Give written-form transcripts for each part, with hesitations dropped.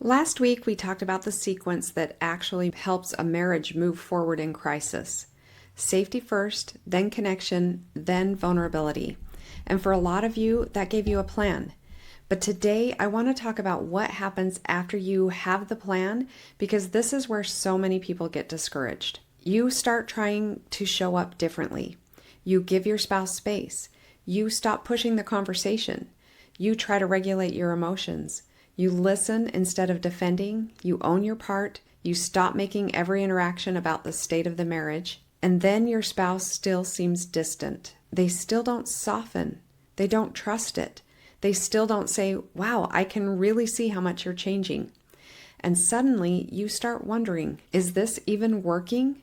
Last week, we talked about the sequence that actually helps a marriage move forward in crisis. Safety first, then connection, then vulnerability. And for a lot of you, that gave you a plan. But today, I want to talk about what happens after you have the plan, because this is where so many people get discouraged. You start trying to show up differently. You give your spouse space. You stop pushing the conversation. You try to regulate your emotions. You listen instead of defending. You own your part. You stop making every interaction about the state of the marriage. And then your spouse still seems distant. They still don't soften. They don't trust it. They still don't say, wow, I can really see how much you're changing. And suddenly you start wondering, is this even working?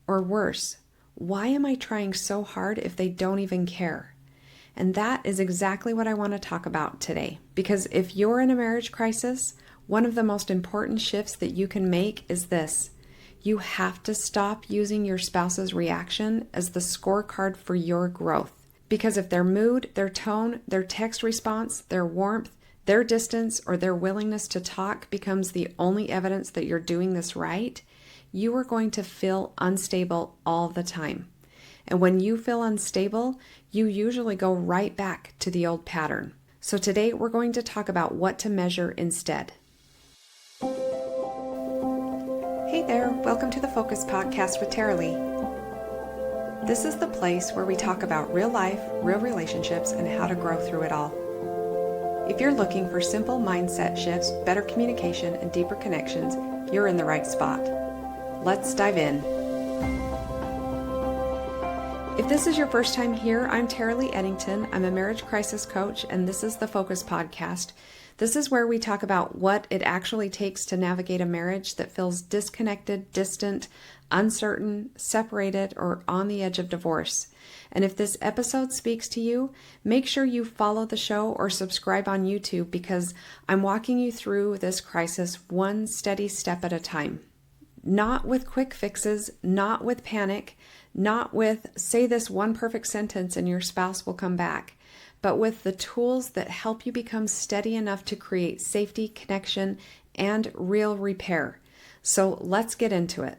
Or worse, why am I trying so hard if they don't even care? And that is exactly what I want to talk about today. Because if you're in a marriage crisis, one of the most important shifts that you can make is this. You have to stop using your spouse's reaction as the scorecard for your growth. Because if their mood, their tone, their text response, their warmth, their distance, or their willingness to talk becomes the only evidence that you're doing this right, you are going to feel unstable all the time. And when you feel unstable, you usually go right back to the old pattern. So today we're going to talk about what to measure instead. Hey there, welcome to the Focus Podcast with Taralee. This is the place where we talk about real life, real relationships, and how to grow through it all. If you're looking for simple mindset shifts, better communication, and deeper connections, you're in the right spot. Let's dive in. If this is your first time here, I'm Taralee Eddington. I'm a marriage crisis coach, and this is the Focus Podcast. This is where we talk about what it actually takes to navigate a marriage that feels disconnected, distant, uncertain, separated, or on the edge of divorce. And if this episode speaks to you, make sure you follow the show or subscribe on YouTube, because I'm walking you through this crisis one steady step at a time. Not with quick fixes, not with panic, not with say this one perfect sentence and your spouse will come back, but with the tools that help you become steady enough to create safety, connection, and real repair. So let's get into it.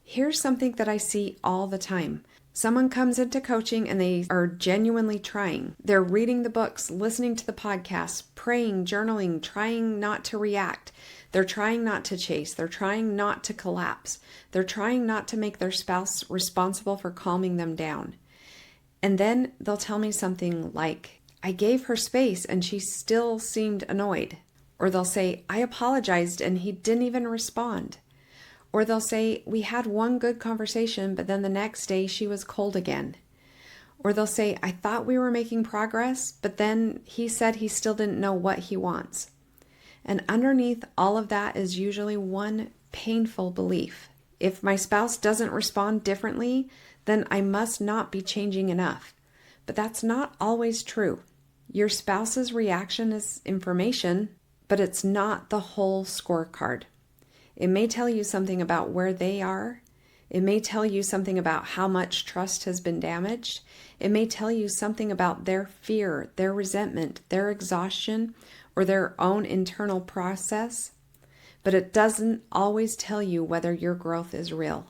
Here's something that I see all the time. Someone comes into coaching and they are genuinely trying. They're reading the books, listening to the podcasts, praying, journaling, trying not to react. They're trying not to chase. They're trying not to collapse. They're trying not to make their spouse responsible for calming them down. And then they'll tell me something like, I gave her space and she still seemed annoyed. Or they'll say, I apologized and he didn't even respond. Or they'll say, we had one good conversation, but then the next day she was cold again. Or they'll say, I thought we were making progress, but then he said he still didn't know what he wants. And underneath all of that is usually one painful belief. If my spouse doesn't respond differently, then I must not be changing enough. But that's not always true. Your spouse's reaction is information, but it's not the whole scorecard. It may tell you something about where they are. It may tell you something about how much trust has been damaged. It may tell you something about their fear, their resentment, their exhaustion, or their own internal process. But it doesn't always tell you whether your growth is real.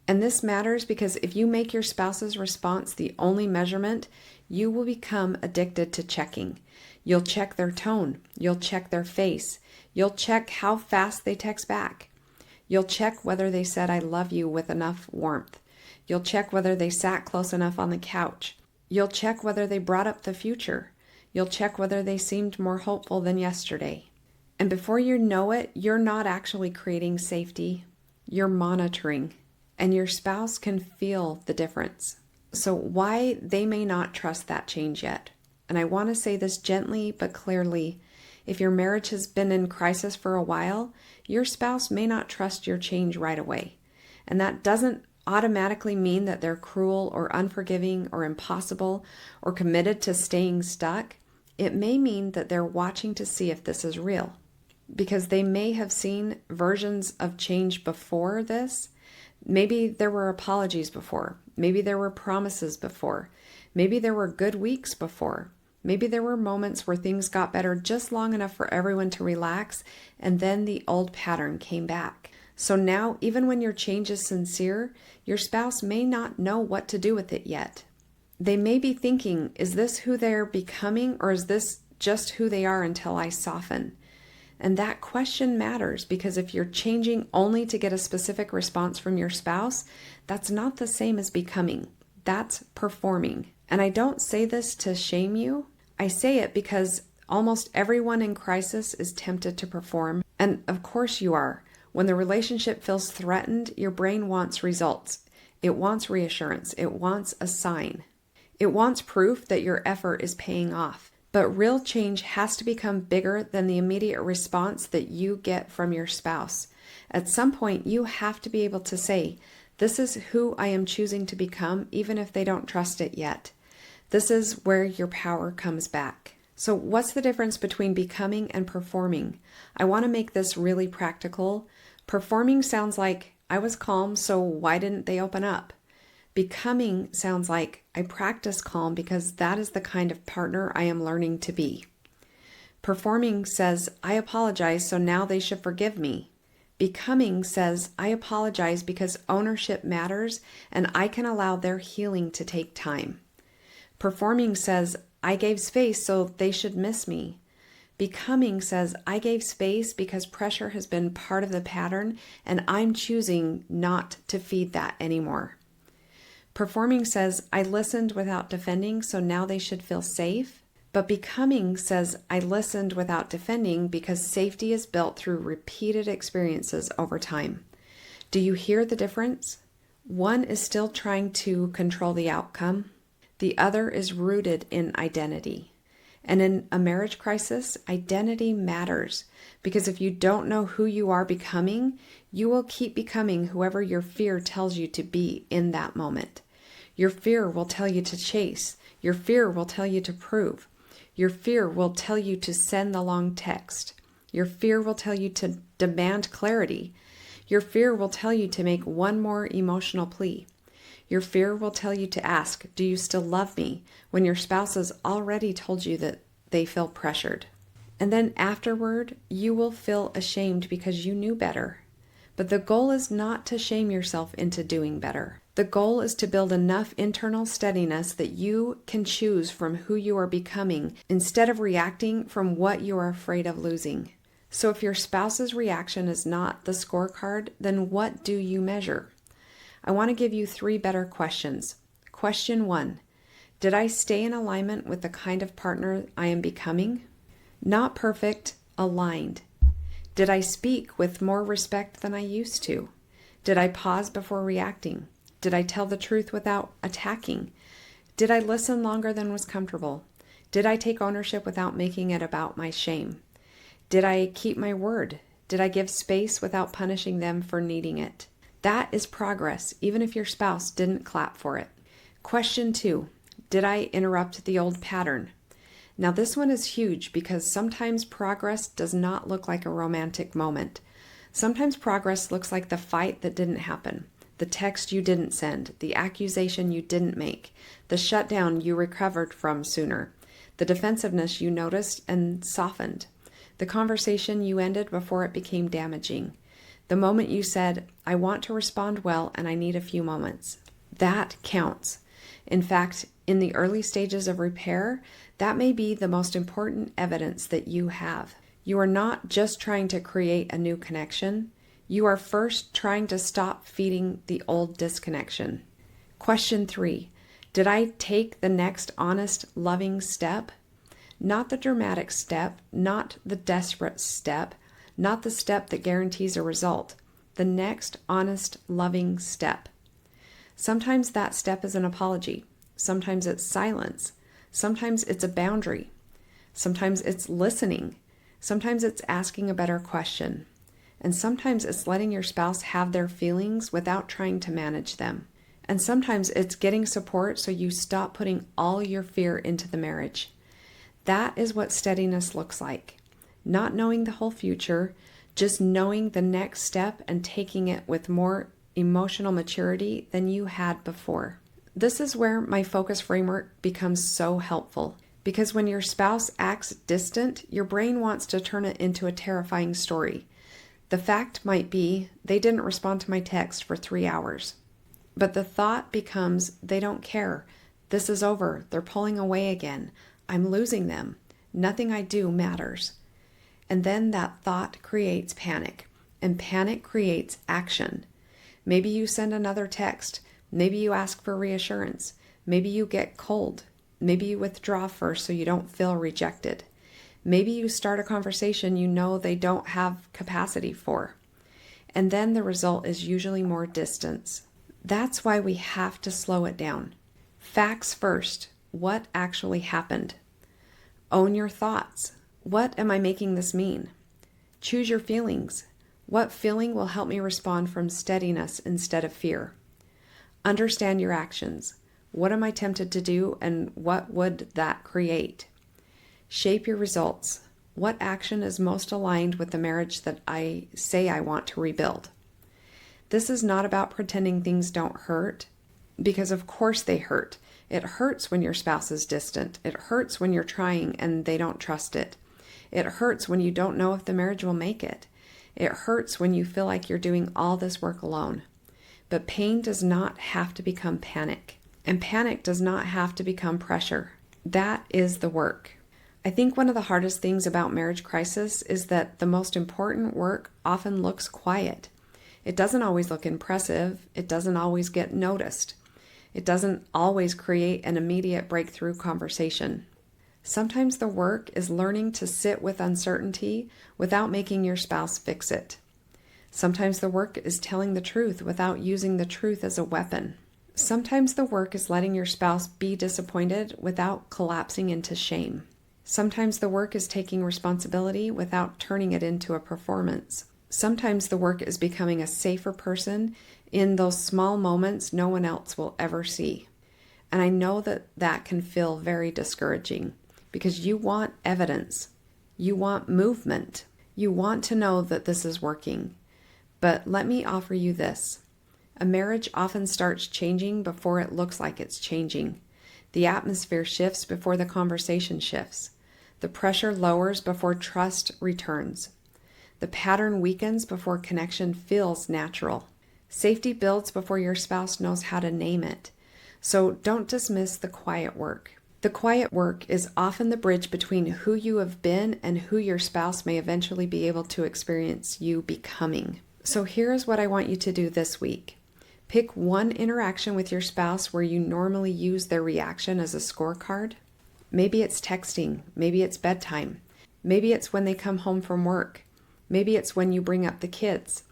And this matters because if you make your spouse's response the only measurement, you will become addicted to checking. You'll check their tone. You'll check their face. You'll check how fast they text back. You'll check whether they said I love you with enough warmth. You'll check whether they sat close enough on the couch. You'll check whether they brought up the future. You'll check whether they seemed more hopeful than yesterday. And before you know it, you're not actually creating safety. You're monitoring. And your spouse can feel the difference. So why they may not trust that change yet. And I want to say this gently but clearly. If your marriage has been in crisis for a while, your spouse may not trust your change right away. And that doesn't automatically mean that they're cruel or unforgiving or impossible or committed to staying stuck. It may mean that they're watching to see if this is real. Because they may have seen versions of change before this. Maybe there were apologies before. Maybe there were promises before. Maybe there were good weeks before. Maybe there were moments where things got better just long enough for everyone to relax, and then the old pattern came back. So now, even when your change is sincere, your spouse may not know what to do with it yet. They may be thinking, is this who they're becoming, or is this just who they are until I soften? And that question matters, because if you're changing only to get a specific response from your spouse, that's not the same as becoming. That's performing. And I don't say this to shame you. I say it because almost everyone in crisis is tempted to perform. And of course you are. When the relationship feels threatened, your brain wants results. It wants reassurance. It wants a sign. It wants proof that your effort is paying off. But real change has to become bigger than the immediate response that you get from your spouse. At some point, you have to be able to say, this is who I am choosing to become, even if they don't trust it yet. This is where your power comes back. So what's the difference between becoming and performing? I want to make this really practical. Performing sounds like, I was calm, so why didn't they open up? Becoming sounds like, I practice calm because that is the kind of partner I am learning to be. Performing says, I apologize, so now they should forgive me. Becoming says, I apologize because ownership matters and I can allow their healing to take time. Performing says, I gave space, so they should miss me. Becoming says, I gave space because pressure has been part of the pattern and I'm choosing not to feed that anymore. Performing says, I listened without defending, so now they should feel safe. But becoming says, I listened without defending because safety is built through repeated experiences over time. Do you hear the difference? One is still trying to control the outcome. The other is rooted in identity. And in a marriage crisis, identity matters, because if you don't know who you are becoming, you will keep becoming whoever your fear tells you to be in that moment. Your fear will tell you to chase. Your fear will tell you to prove. Your fear will tell you to send the long text. Your fear will tell you to demand clarity. Your fear will tell you to make one more emotional plea. Your fear will tell you to ask, do you still love me, when your spouse has already told you that they feel pressured. And then afterward, you will feel ashamed because you knew better. But the goal is not to shame yourself into doing better. The goal is to build enough internal steadiness that you can choose from who you are becoming instead of reacting from what you are afraid of losing. So if your spouse's reaction is not the scorecard, then what do you measure? I want to give you 3 better questions. Question 1, did I stay in alignment with the kind of partner I am becoming? Not perfect, aligned. Did I speak with more respect than I used to? Did I pause before reacting? Did I tell the truth without attacking? Did I listen longer than was comfortable? Did I take ownership without making it about my shame? Did I keep my word? Did I give space without punishing them for needing it? That is progress, even if your spouse didn't clap for it. Question 2, did I interrupt the old pattern? Now this one is huge because sometimes progress does not look like a romantic moment. Sometimes progress looks like the fight that didn't happen, the text you didn't send, the accusation you didn't make, the shutdown you recovered from sooner, the defensiveness you noticed and softened, the conversation you ended before it became damaging, the moment you said, I want to respond well and I need a few moments. That counts. In fact, in the early stages of repair, that may be the most important evidence that you have. You are not just trying to create a new connection. You are first trying to stop feeding the old disconnection. Question 3, did I take the next honest, loving step? Not the dramatic step, not the desperate step, not the step that guarantees a result. The next honest, loving step. Sometimes that step is an apology. Sometimes it's silence. Sometimes it's a boundary. Sometimes it's listening. Sometimes it's asking a better question. And sometimes it's letting your spouse have their feelings without trying to manage them. And sometimes it's getting support so you stop putting all your fear into the marriage. That is what steadiness looks like. Not knowing the whole future, just knowing the next step and taking it with more emotional maturity than you had before. This is where my focus framework becomes so helpful. Because when your spouse acts distant, your brain wants to turn it into a terrifying story. The fact might be they didn't respond to my text for 3 hours. But the thought becomes they don't care. This is over. They're pulling away again. I'm losing them. Nothing I do matters. And then that thought creates panic, and panic creates action. Maybe you send another text. Maybe you ask for reassurance. Maybe you get cold. Maybe you withdraw first so you don't feel rejected. Maybe you start a conversation you know they don't have capacity for. And then the result is usually more distance. That's why we have to slow it down. Facts first. What actually happened? Own your thoughts. What am I making this mean? Choose your feelings. What feeling will help me respond from steadiness instead of fear? Understand your actions. What am I tempted to do, and what would that create? Shape your results. What action is most aligned with the marriage that I say I want to rebuild? This is not about pretending things don't hurt, because of course they hurt. It hurts when your spouse is distant. It hurts when you're trying and they don't trust it. It hurts when you don't know if the marriage will make it. It hurts when you feel like you're doing all this work alone. But pain does not have to become panic, and panic does not have to become pressure. That is the work. I think one of the hardest things about marriage crisis is that the most important work often looks quiet. It doesn't always look impressive. It doesn't always get noticed. It doesn't always create an immediate breakthrough conversation. Sometimes the work is learning to sit with uncertainty without making your spouse fix it. Sometimes the work is telling the truth without using the truth as a weapon. Sometimes the work is letting your spouse be disappointed without collapsing into shame. Sometimes the work is taking responsibility without turning it into a performance. Sometimes the work is becoming a safer person in those small moments no one else will ever see. And I know that that can feel very discouraging because you want evidence. You want movement. You want to know that this is working. But let me offer you this. A marriage often starts changing before it looks like it's changing. The atmosphere shifts before the conversation shifts. The pressure lowers before trust returns. The pattern weakens before connection feels natural. Safety builds before your spouse knows how to name it. So don't dismiss the quiet work. The quiet work is often the bridge between who you have been and who your spouse may eventually be able to experience you becoming. So here's what I want you to do this week. Pick one interaction with your spouse where you normally use their reaction as a scorecard. Maybe it's texting. Maybe it's bedtime. Maybe it's when they come home from work. Maybe it's when you bring up the kids.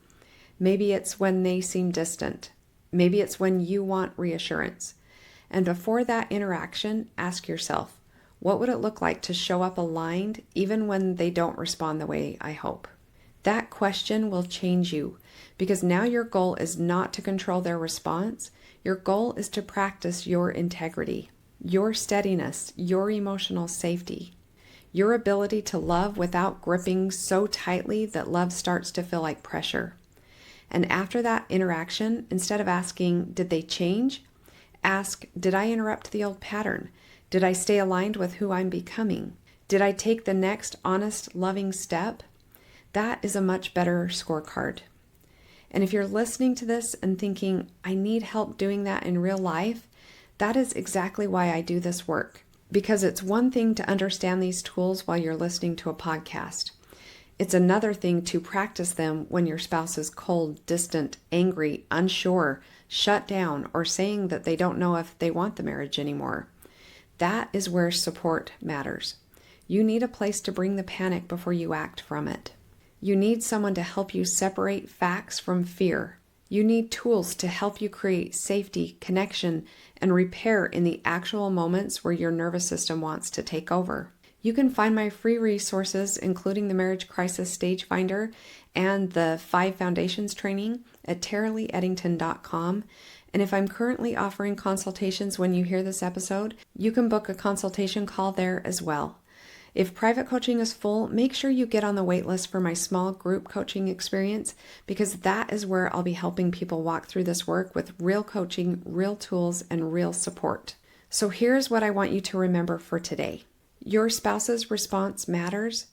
Maybe it's when they seem distant. Maybe it's when you want reassurance. And before that interaction, ask yourself, what would it look like to show up aligned even when they don't respond the way I hope? That question will change you because now your goal is not to control their response. Your goal is to practice your integrity, your steadiness, your emotional safety, your ability to love without gripping so tightly that love starts to feel like pressure. And after that interaction, instead of asking, did they change? Ask, did I interrupt the old pattern? Did I stay aligned with who I'm becoming? Did I take the next honest, loving step? That is a much better scorecard. And if you're listening to this and thinking, I need help doing that in real life, that is exactly why I do this work. Because it's one thing to understand these tools while you're listening to a podcast. It's another thing to practice them when your spouse is cold, distant, angry, unsure, shut down, or saying that they don't know if they want the marriage anymore. That is where support matters. You need a place to bring the panic before you act from it. You need someone to help you separate facts from fear. You need tools to help you create safety, connection, and repair in the actual moments where your nervous system wants to take over. You can find my free resources, including the Marriage Crisis Stage Finder and the 5 Foundations training at TaraleeEddington.com. And if I'm currently offering consultations when you hear this episode, you can book a consultation call there as well. If private coaching is full, make sure you get on the wait list for my small group coaching experience because that is where I'll be helping people walk through this work with real coaching, real tools, and real support. So here's what I want you to remember for today. Your spouse's response matters,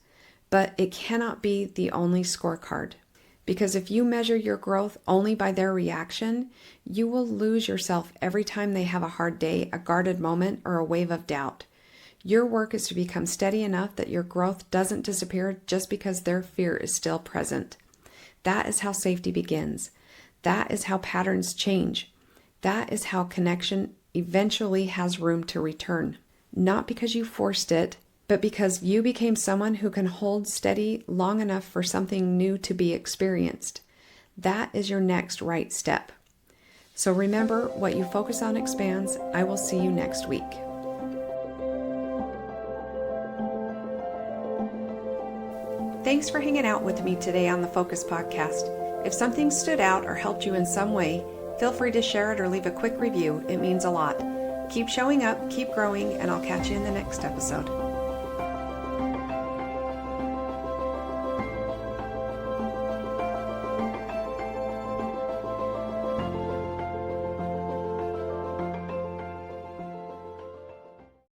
but it cannot be the only scorecard. Because if you measure your growth only by their reaction, you will lose yourself every time they have a hard day, a guarded moment, or a wave of doubt. Your work is to become steady enough that your growth doesn't disappear just because their fear is still present. That is how safety begins. That is how patterns change. That is how connection eventually has room to return. Not because you forced it, but because you became someone who can hold steady long enough for something new to be experienced. That is your next right step. So remember, what you focus on expands. I will see you next week. Thanks for hanging out with me today on the Focus Podcast. If something stood out or helped you in some way, feel free to share it or leave a quick review. It means a lot. Keep showing up, keep growing, and I'll catch you in the next episode.